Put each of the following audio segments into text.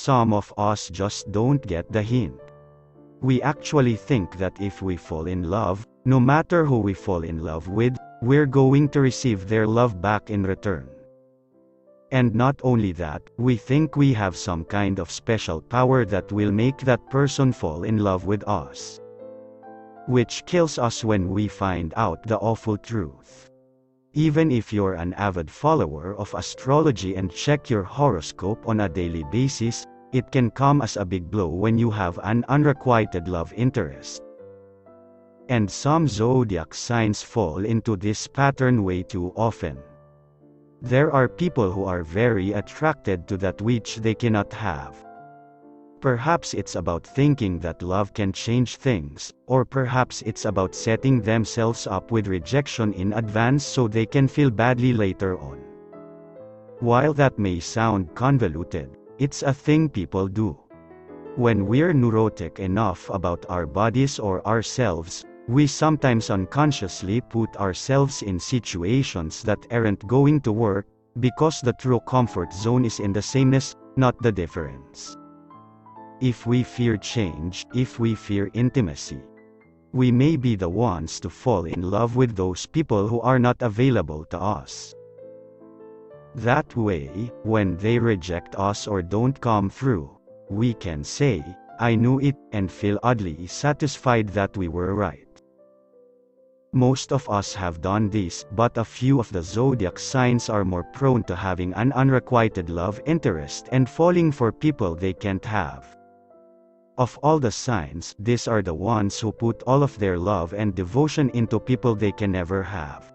some of us just don't get the hint. We actually think that if we fall in love, no matter who we fall in love with, we're going to receive their love back in return. And not only that, we think we have some kind of special power that will make that person fall in love with us. Which kills us when we find out the awful truth. Even if you're an avid follower of astrology and check your horoscope on a daily basis, it can come as a big blow when you have an unrequited love interest. And some zodiac signs fall into this pattern way too often. There are people who are very attracted to that which they cannot have. Perhaps it's about thinking that love can change things, or perhaps it's about setting themselves up with rejection in advance so they can feel badly later on. While that may sound convoluted, it's a thing people do. When we're neurotic enough about our bodies or ourselves, we sometimes unconsciously put ourselves in situations that aren't going to work, because the true comfort zone is in the sameness, not the difference. If we fear change, if we fear intimacy, we may be the ones to fall in love with those people who are not available to us. That way, when they reject us or don't come through, we can say, "I knew it," and feel oddly satisfied that we were right. Most of us have done this, but a few of the zodiac signs are more prone to having an unrequited love interest and falling for people they can't have. Of all the signs, these are the ones who put all of their love and devotion into people they can never have.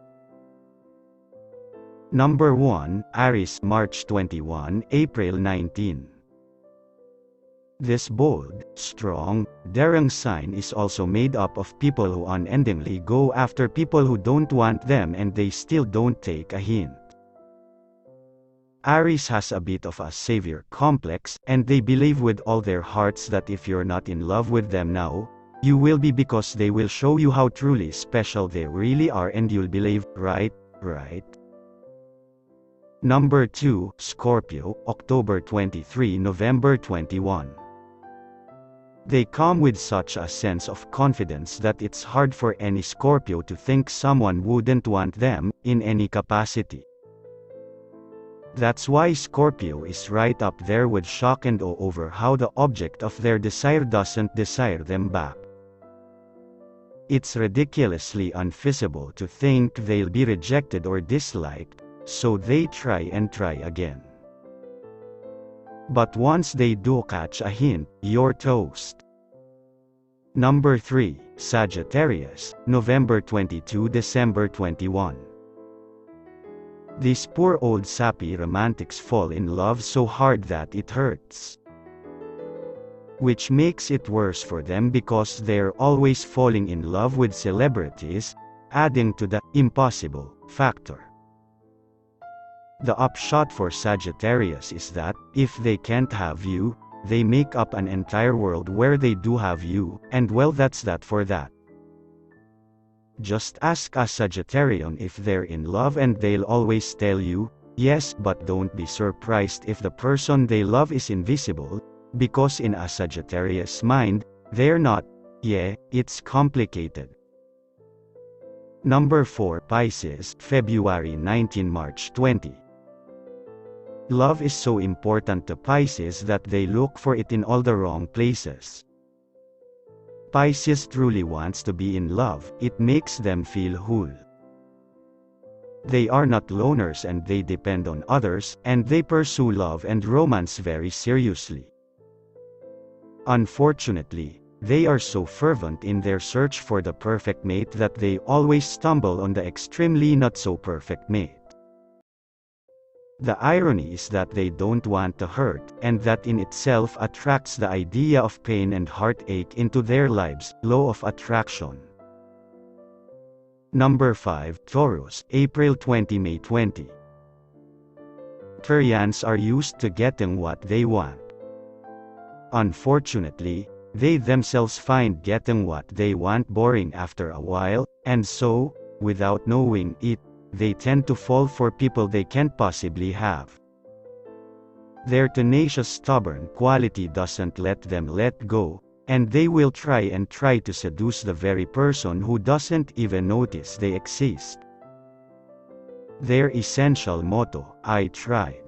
Number 1, Aries, March 21, April 19. This bold, strong, daring sign is also made up of people who unendingly go after people who don't want them and they still don't take a hint. Aries has a bit of a savior complex, and they believe with all their hearts that if you're not in love with them now, you will be, because they will show you how truly special they really are and you'll believe, right? Number 2, Scorpio, October 23, November 21. They come with such a sense of confidence that it's hard for any Scorpio to think someone wouldn't want them, in any capacity. That's why Scorpio is right up there with shock and awe over how the object of their desire doesn't desire them back. It's ridiculously unfeasible to think they'll be rejected or disliked, so they try and try again. But once they do catch a hint, you're toast. Number 3, Sagittarius, November 22, December 21. These poor old sappy romantics fall in love so hard that it hurts. Which makes it worse for them because they're always falling in love with celebrities, adding to the impossible factor. The upshot for Sagittarius is that, if they can't have you, they make up an entire world where they do have you, and well, that's that for that. Just ask a Sagittarian if they're in love and they'll always tell you, yes, but don't be surprised if the person they love is invisible, because in a Sagittarius mind, they're not. Yeah, it's complicated. Number 4, Pisces, February 19, March 20. Love is so important to Pisces that they look for it in all the wrong places. Pisces truly wants to be in love, it makes them feel whole. They are not loners and they depend on others, and they pursue love and romance very seriously. Unfortunately, they are so fervent in their search for the perfect mate that they always stumble on the extremely not so perfect mate. The irony is that they don't want to hurt, and that in itself attracts the idea of pain and heartache into their lives, law of attraction. Number 5, Taurus, April 20, May 20. Taurians are used to getting what they want. Unfortunately, they themselves find getting what they want boring after a while, and so, without knowing it, they tend to fall for people they can't possibly have. Their tenacious stubborn quality doesn't let them let go, and they will try to seduce the very person who doesn't even notice they exist. Their essential motto, I try.